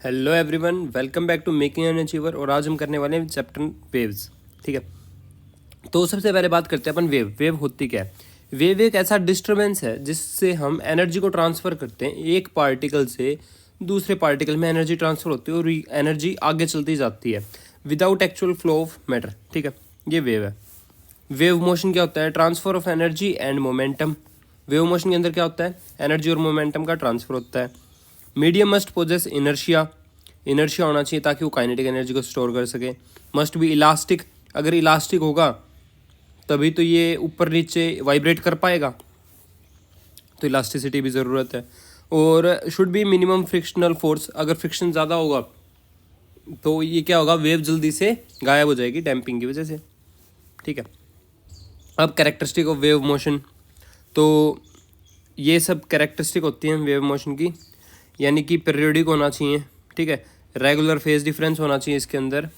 Hello everyone, welcome back to making an achiever. और आज हम करने वाले हैं चैप्टर वेव्स। ठीक है, तो सबसे पहले बात करते हैं अपन वेव होती क्या है। वेव एक ऐसा डिस्टर्बेंस है जिससे हम एनर्जी को ट्रांसफ़र करते हैं। एक पार्टिकल से दूसरे पार्टिकल में एनर्जी ट्रांसफ़र होती है और एनर्जी आगे चलती जाती है without actual flow of matter. ठीक है, ये वेव है। वेव मोशन क्या होता है? Transfer of energy and momentum. Wave motion के अंदर क्या होता है? एनर्जी और मोमेंटम का ट्रांसफ़र होता है। Medium must possess inertia. Inertia होना चाहिए ताकि वो काइनेटिक एनर्जी को स्टोर कर सके। Must be elastic. अगर इलास्टिक होगा तभी तो ये ऊपर नीचे वाइब्रेट कर पाएगा, तो इलास्टिसिटी भी ज़रूरत है। और should be minimum frictional force. अगर फ्रिक्शन ज़्यादा होगा तो ये क्या होगा? वेव जल्दी से गायब हो जाएगी डैम्पिंग की वजह से। ठीक है, अब कैरेक्टरिस्टिक ऑफ वेव मोशन। तो ये सब कैरेक्टरिस्टिक होती हैं वेव मोशन की, यानी कि पीरियोडिक होना चाहिए। ठीक है, रेगुलर फेज डिफरेंस होना चाहिए इसके अंदर।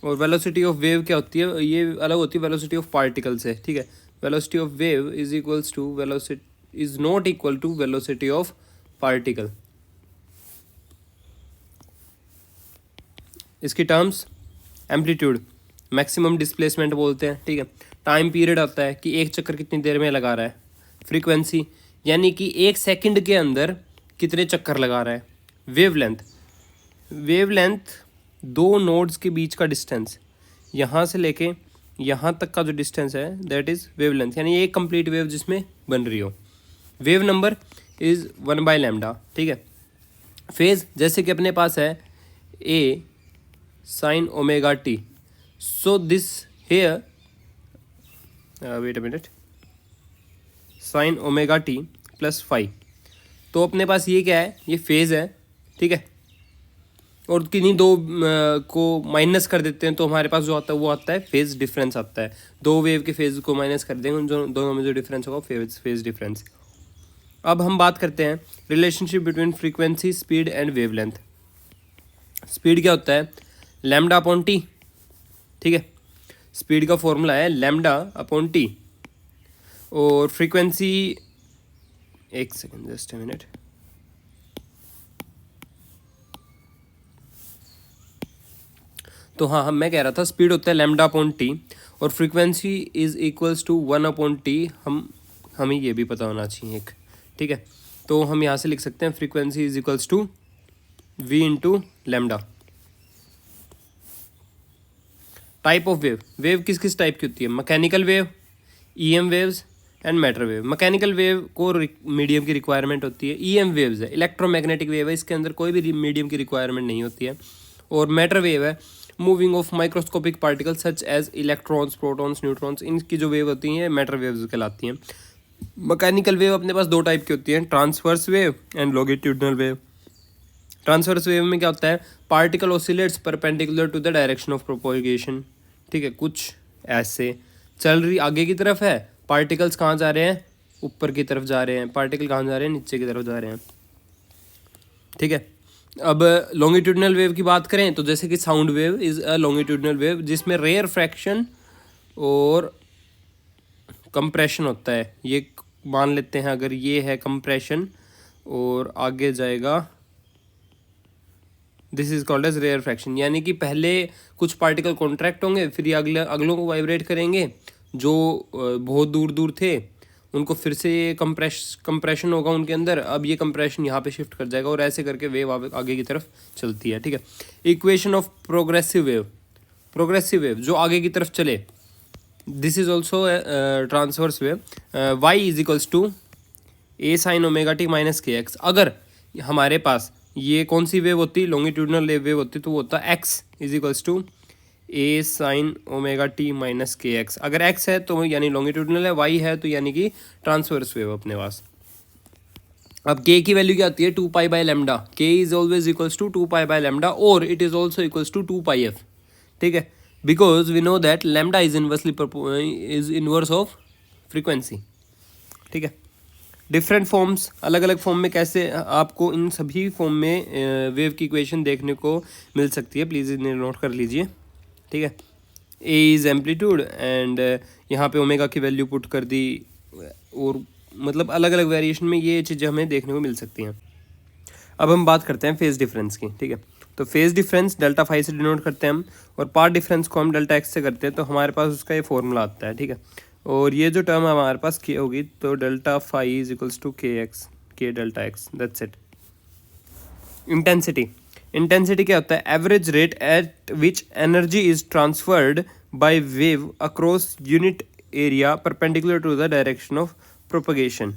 और वेलोसिटी ऑफ वेव क्या होती है? ये अलग होती है वेलोसिटी ऑफ पार्टिकल से। ठीक है, velocity of wave is equals to velocity is not equal to velocity of particle. इसकी टर्म्स एम्पलीट्यूड, मैक्सिमम डिस्प्लेसमेंट बोलते हैं। ठीक है, टाइम पीरियड आता है कि एक चक्कर कितनी देर में लगा रहा है। फ्रीक्वेंसी, यानी कि एक सेकंड के अंदर कितने चक्कर लगा रहा है। वेवलेंथ, वेवलेंथ दो नोड्स के बीच का डिस्टेंस, यहाँ से लेके यहाँ तक का जो डिस्टेंस है दैट इज़ वेवलेंथ, यानी एक कंप्लीट वेव जिसमें बन रही हो। Wave number is 1/λ। ठीक है, फेज जैसे कि अपने पास है a sine omega t, so this here wait a minute, sine omega t plus five. तो अपने पास ये क्या है? ये फेज़ है। ठीक है, और किन्हीं दो को माइनस कर देते हैं तो हमारे पास जो आता है वो आता है फेज़ डिफरेंस आता है। दो वेव के फेज़ को माइनस कर देंगे, उन दोनों में जो डिफरेंस होगा फेज़ डिफरेंस। अब हम बात करते हैं relationship between frequency, speed and wavelength. Speed क्या होता है? Lambda upon T. ठीक है, स्पीड का फॉर्मूला है लैम्डा अपॉन टी। और फ्रीक्वेंसी, एक सेकेंड, जस्ट अ मिनट, तो हाँ मैं कह रहा था स्पीड होता है लैम्डा अपॉन टी और frequency is equals to 1 upon T. हमें ये भी पता होना चाहिए एक। ठीक है, तो हम यहाँ से लिख सकते हैं frequency is equals to V into lambda. Type of wave, wave किस किस टाइप की होती है? Mechanical wave, EM waves and matter wave. Mechanical wave को मीडियम की रिक्वायरमेंट होती है। ईएम वेव्स है, इलेक्ट्रोमैग्नेटिक वेव है, इसके अंदर कोई भी मीडियम की रिक्वायरमेंट नहीं होती है। और मैटर वेव है moving of microscopic particles such as electrons, protons, neutrons, इनकी जो वेव होती हैं मैटर वेव्स कहलाती हैं। मैकेनिकल वेव अपने पास दो टाइप की होती हैं, transverse wave and longitudinal wave. Transverse wave में क्या होता है? Particle oscillates perpendicular to the direction of propagation. ठीक है, कुछ ऐसे चल रही आगे की तरफ है, पार्टिकल्स कहाँ जा रहे हैं? ऊपर की तरफ जा रहे हैं। पार्टिकल कहाँ जा रहे हैं? नीचे की तरफ जा रहे हैं। ठीक है, अब लॉन्गिट्यूडिनल वेव की बात करें तो जैसे कि sound wave is a longitudinal wave जिसमें रेयर फ्रैक्शन और कंप्रेशन होता है। ये मान लेते हैं अगर ये है कंप्रेशन और आगे जाएगा, this is called as rarefaction, यानी कि पहले कुछ पार्टिकल कॉन्ट्रैक्ट होंगे, फिर ये अगलों को वाइब्रेट करेंगे। जो बहुत दूर दूर थे उनको फिर से ये कंप्रेशन होगा उनके अंदर। अब ये कंप्रेशन यहाँ पे शिफ्ट कर जाएगा और ऐसे करके वेव आगे की तरफ चलती है। ठीक है, equation of progressive wave, progressive wave जो आगे की तरफ चले, this is also transverse wave. Y is equals to A sine omega T minus K X. अगर हमारे पास ये कौन सी वेव होती? लॉन्गिट्यूडिनल वेव होती, तो वो होता है X is equals to A sine omega T minus K X. अगर एक्स है तो यानी लॉन्गिट्यूडिनल है, वाई है तो यानी कि ट्रांसवर्स वेव अपने पास। अब के की वैल्यू क्या आती है? 2π/λ। के इज ऑलवेज इक्वल्स टू 2π/λ और it is also equals to 2πf। ठीक है, because we know that lambda is inverse of frequency. ठीक है, डिफरेंट फॉर्म्स, अलग अलग फॉर्म में कैसे आपको इन सभी फॉर्म में वेव की इक्वेशन देखने को मिल सकती है, प्लीज़ इन्हें नोट कर लीजिए। ठीक है, ए इज़ एम्पलीट्यूड एंड यहाँ पे ओमेगा की वैल्यू पुट कर दी, और मतलब अलग अलग वेरिएशन में ये चीज़ें हमें देखने को मिल सकती हैं। अब हम बात करते हैं फेज डिफरेंस की, ठीक है। तो फेज डिफरेंस डेल्टा फाई से डिनोट करते हैं हम, और पाथ डिफरेंस को हम डेल्टा एक्स से करते हैं, तो हमारे पास उसका ये फॉर्मूला आता है, ठीक है। और ये जो टर्म हमारे पास की होगी, तो delta phi is equals to K X, K delta X, that's it. Intensity क्या होता है? Average rate at which energy is transferred by wave across unit area perpendicular to the direction of propagation.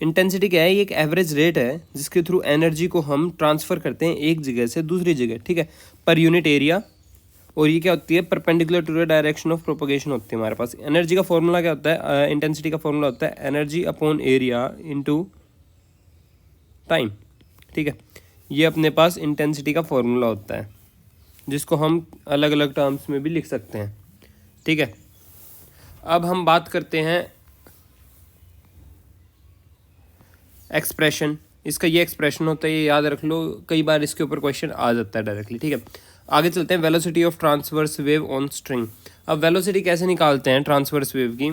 Intensity क्या है? ये एक average rate है जिसके through energy को हम ट्रांसफ़र करते हैं एक जगह से दूसरी जगह, ठीक है, पर यूनिट एरिया। और ये क्या होती है? Perpendicular to the direction of propagation होती है हमारे पास। एनर्जी का फॉर्मूला क्या होता है? इंटेंसिटी का फॉर्मूला होता है energy upon area into time, ठीक है। ये अपने पास इंटेंसिटी का फॉर्मूला होता है, जिसको हम अलग अलग टर्म्स में भी लिख सकते हैं, ठीक है। अब हम बात करते हैं एक्सप्रेशन। इसका ये एक्सप्रेशन होता है, ये याद रख लो, कई बार इसके ऊपर क्वेश्चन आ जाता है डायरेक्टली, ठीक है। आगे चलते हैं, velocity of transverse wave on string. अब वेलोसिटी कैसे निकालते हैं ट्रांसवर्स वेव की?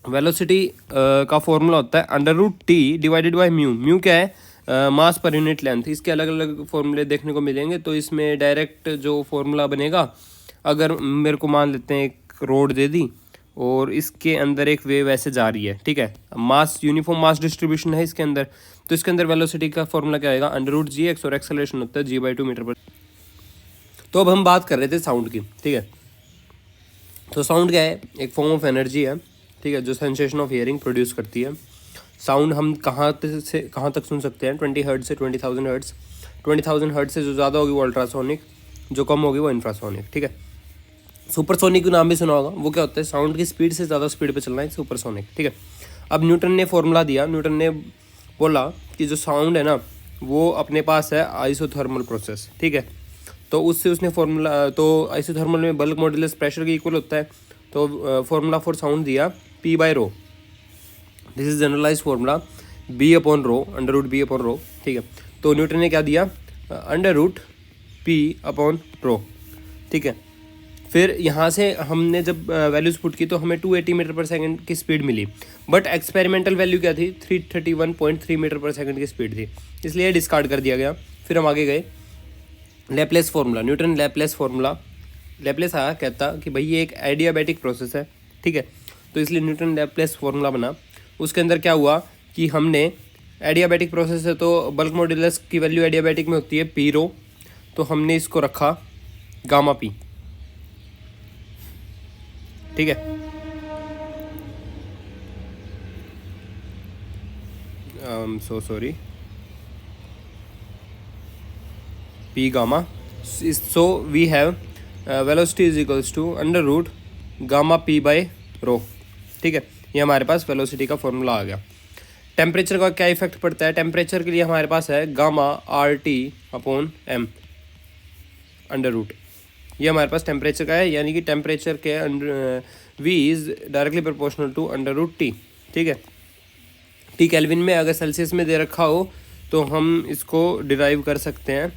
वेलोसिटी का फॉर्मूला होता है under root T divided by mu. Mu क्या है? मास पर यूनिट लेंथ। इसके अलग अलग फॉर्मूले देखने को मिलेंगे, तो इसमें डायरेक्ट जो फॉर्मूला बनेगा, अगर मेरे को मान लेते हैं एक रोड दे दी और इसके अंदर एक वेव ऐसे जा रही है, ठीक है, मास यूनिफॉर्म मास डिस्ट्रीब्यूशन है इसके अंदर, तो इसके अंदर वेलोसिटी का फॉर्मूला क्या आएगा? अंडर रूट जी एक्स, और एक्सेलरेशन होता है g/2 मीटर पर। तो अब हम बात कर रहे थे साउंड की, ठीक है। तो साउंड क्या है? एक फॉर्म ऑफ एनर्जी है, ठीक है, जो सेंसेशन ऑफ हियरिंग प्रोड्यूस करती है। साउंड हम कहाँ तक सुन सकते हैं? 20 हर्ट्ज से 20,000 हर्ट्ज। 20,000 हर्ट्ज से जो ज़्यादा होगी वो अल्ट्रासोनिक, जो कम होगी वो इंफ्रासोनिक, ठीक है। सुपरसोनिक का नाम भी सुना होगा। वो क्या होता है? साउंड की स्पीड से ज़्यादा स्पीड पे चलना है, सुपरसोनिक, ठीक है। अब न्यूटन ने फॉर्मूला दिया। न्यूटन ने बोला कि जो साउंड है ना, वो अपने पास है आइसोथर्मल प्रोसेस, ठीक है। तो उससे उसने फॉर्मूला, तो आइसोथर्मल में बल्क मॉडुलस प्रेशर के इक्वल होता है, तो फॉर्मूला फॉर साउंड दिया P/ρ। This is generalize formula, B/ρ, under root B/ρ, ठीक है। तो न्यूटन ने क्या दिया? अंडर रूट P/ρ, ठीक है। फिर यहाँ से हमने जब वैल्यूज़ पुट की तो हमें 280 मीटर पर सेकंड की स्पीड मिली, बट एक्सपेरिमेंटल वैल्यू क्या थी? 331.3 मीटर पर सेकंड की स्पीड थी, इसलिए डिस्कार्ड कर दिया गया। फिर हम आगे गए, Laplace formula. Newton Laplace formula, Laplace आया, कहता कि भाई ये एक एडियाबैटिक प्रोसेस है, ठीक है, तो इसलिए न्यूटन लैप्लेस फार्मूला बना। उसके अंदर क्या हुआ कि हमने एडियाबैटिक प्रोसेस है तो बल्क मॉडुलस की वैल्यू एडियाबैटिक में होती है P/ρ, तो हमने इसको रखा गामा P, ठीक है। So sorry, P gamma. So we have velocity is equals to under root gamma P/ρ, ठीक है। ये हमारे पास वेलोसिटी का फॉर्मूला आ गया। टेम्परेचर का क्या इफेक्ट पड़ता है? टेम्परेचर के लिए हमारे पास है गामा RT/m अंडर रूट। ये हमारे पास टेम्परेचर का है, यानी कि टेम्परेचर के V is directly proportional to under root T, ठीक है। T केल्विन में, अगर सेल्सियस में दे रखा हो तो हम इसको डिराइव कर सकते हैं,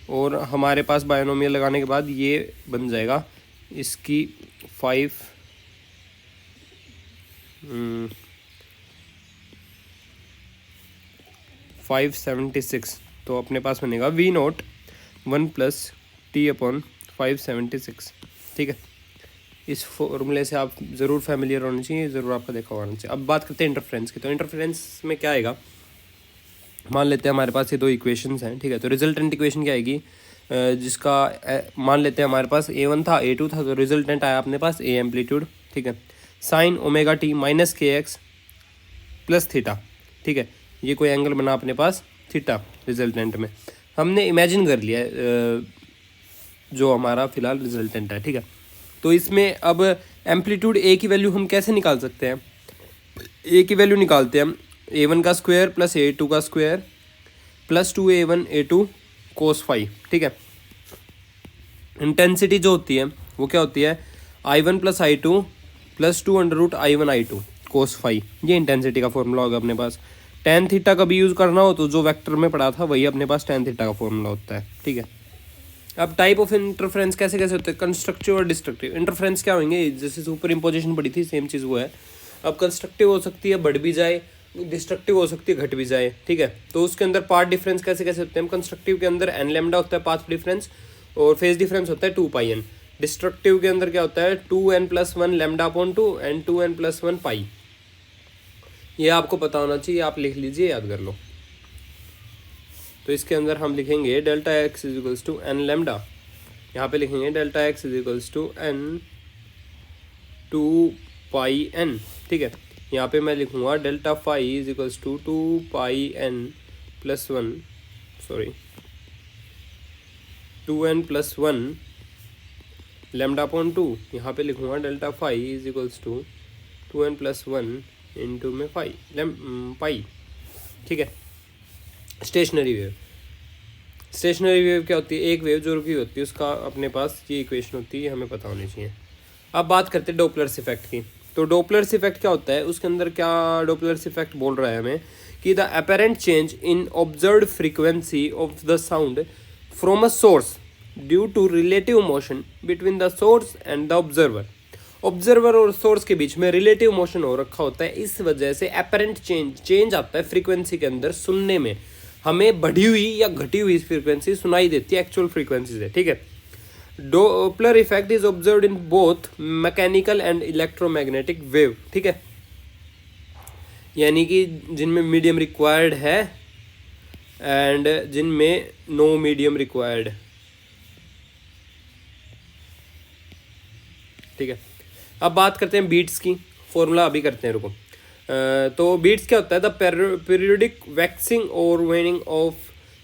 और हमारे पास बायोनोमियल लगाने के बाद ये बन जाएगा इसकी 576। तो अपने पास बनेगा V0 1 + T/576, ठीक है। इस फॉर्मूले से आप ज़रूर फैमिलियर होने चाहिए, ज़रूर आपका देखा होना चाहिए। अब बात करते हैं इंटरफ्रेंस की। तो इंटरफ्रेंस में क्या आएगा? मान लेते हैं हमारे पास ये दो इक्वेशंस हैं, ठीक है। तो रिजल्टेंट इक्वेशन क्या आएगी? जिसका मान लेते हैं हमारे पास A1 था, A2 था, तो रिजल्टेंट आया अपने पास A एम्पलीट्यूड, ठीक है, sin ω t minus KX plus theta, ठीक है। ये कोई एंगल बना अपने पास थीटा रिजल्टेंट में। हमने इमेजिन कर लिया जो हमारा फिलहाल रिजल्टेंट है, ठीक है। तो इसमें अब एम्पलीट्यूड A की वैल्यू हम कैसे निकाल सकते हैं? A की वैल्यू निकालते हैं हम A1 का स्क्वायर प्लस A2 का square plus 2A1 A2 cos phi, ठीक है। इंटेंसिटी जो होती है वो क्या होती है? I1 + I2 + 2 under root I1 I2 cos phi. ये इंटेंसिटी का फॉर्मूला होगा अपने पास। tan थीटा का भी यूज़ करना हो तो जो वेक्टर में पढ़ा था वही अपने पास tan थीटा का फॉर्मूला होता है, ठीक है। अब टाइप ऑफ इंटरफ्रेंस कैसे कैसे होते हैं? कंस्ट्रक्टिव और डिस्ट्रक्टिव। इंटरफ्रेंस क्या होंगे? जैसे सुपर इम्पोजिशन पड़ी थी, सेम चीज़ वो है। अब कंस्ट्रक्टिव हो सकती है, बढ़ भी जाए, डिस्ट्रक्टिव हो सकती है, घट भी जाए, ठीक है। तो उसके अंदर पाथ डिफरेंस कैसे कैसे होते हैं, कंस्ट्रक्टिव के अंदर n लैम्डा होता है पाथ डिफरेंस, और फेज डिफरेंस होता है 2 पाई n। डिस्ट्रक्टिव के अंदर क्या होता है 2n+1 lambda upon 2 and 2n+1 पाई। ये आपको पता होना चाहिए, आप लिख लीजिए, याद कर लो। तो इसके अंदर हम लिखेंगे delta X is equals to N lambda, यहाँ पे लिखेंगे delta X is equals to N 2 pi n, ठीक है। यहाँ पे मैं लिखूँगा delta phi is equals to 2 pi n+1, sorry 2n+1 lambda upon 2। यहाँ पे लिखूँगा delta phi is equals to 2n+1 into में पाई, ठीक है। स्टेशनरी वेव, स्टेशनरी वेव क्या होती है, एक वेव जो रुकी होती है उसका अपने पास ये इक्वेशन होती है, हमें पता होनी चाहिए। अब बात करते हैं डॉपलर्स इफेक्ट की। तो डॉपलर्स इफेक्ट क्या होता है, उसके अंदर क्या डॉपलर्स इफेक्ट बोल रहा है हमें कि the apparent change in observed frequency of the sound from a source due to relative motion between the source and the observer. Observer और सोर्स के बीच में रिलेटिव मोशन हो रखा होता है, इस वजह से अपेरेंट चेंज आता है फ्रीक्वेंसी के अंदर। सुनने में हमें बढ़ी हुई या घटी हुई फ्रीक्वेंसी सुनाई देती है एक्चुअल फ्रीक्वेंसी से, ठीक है। Doppler effect is observed in both mechanical and electromagnetic wave, ठीक है, यानी कि जिनमें मीडियम रिक्वायर्ड है एंड जिनमें नो मीडियम रिक्वायर्ड, ठीक है। अब बात करते हैं बीट्स की, फॉर्मूला अभी करते हैं, रुको। तो बीट्स क्या होता है, द पीरियोडिक वैक्सिंग और waning of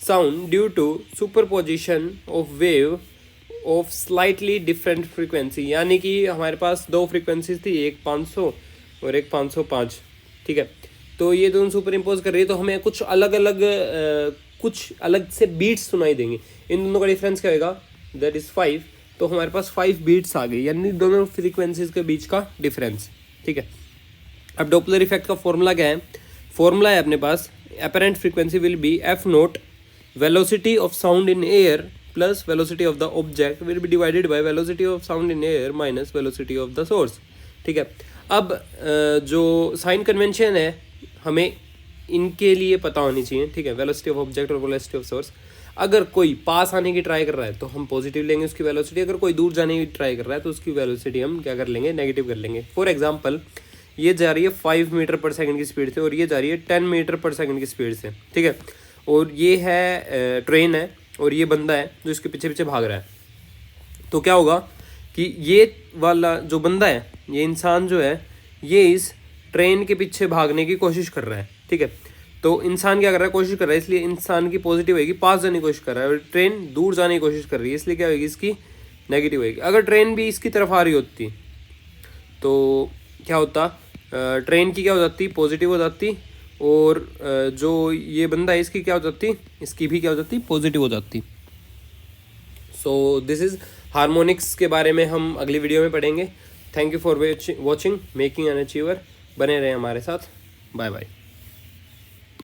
sound due to superposition of wave of slightly different frequency, यानी कि हमारे पास दो फ्रीक्वेंसीज थी, एक 500 और एक 505, ठीक है। तो ये दोनों सुपर इम्पोज कर रही है, तो हमें कुछ अलग से बीट्स सुनाई देंगे। इन दोनों का डिफरेंस क्या होगा, दैट इज 5। तो हमारे पास 5 बीट्स आ गई, यानी दोनों फ्रीक्वेंसीज के बीच का डिफरेंस, ठीक है। अब डॉपलर इफेक्ट का फॉर्मूला क्या है, फॉर्मूला है अपने पास, apparent frequency will be f naught velocity of sound in air plus velocity of the object will be divided by velocity of sound in air minus velocity of the source, ठीक है। अब जो sign convention है हमें इनके लिए पता होनी चाहिए, ठीक है, वेलोसिटी ऑफ ऑब्जेक्ट और वेलोसिटी ऑफ सोर्स। अगर कोई पास आने की ट्राई कर रहा है तो हम पॉजिटिव लेंगे उसकी वेलोसिटी, अगर कोई दूर जाने की ट्राई कर रहा है तो उसकी वेलोसिटी हम क्या कर लेंगे, नेगेटिव कर लेंगे। फॉर एग्जांपल ये जा रही है 5 मीटर पर सेकंड की स्पीड से और ये जा रही है 10 मीटर पर सेकंड की स्पीड से, ठीक है। और ये है ट्रेन है और ये बंदा है जो इसके पीछे पीछे भाग रहा है। तो क्या होगा कि ये वाला जो बंदा है, ये इंसान जो है, ये इस ट्रेन के पीछे भागने की कोशिश कर रहा है, ठीक है। तो इंसान क्या कर रहा है, कोशिश कर रहा है, इसलिए इंसान की पॉजिटिव होगी, पास जाने की कोशिश कर रहा है, और ट्रेन दूर जाने की कोशिश कर रही है, इसलिए क्या होगी, इसकी नेगेटिव होगी। अगर ट्रेन भी इसकी तरफ आ रही होती तो क्या होता, ट्रेन की क्या हो जाती, पॉजिटिव हो जाती, और जो ये बंदा है इसकी क्या हो जाती, इसकी भी क्या हो जाती, पॉजिटिव हो जाती। सो दिस इज़ हार्मोनिक्स के बारे में हम अगली वीडियो में पढ़ेंगे। Thank you for watching making an achiever. बने रहें हमारे साथ, बाय बाय।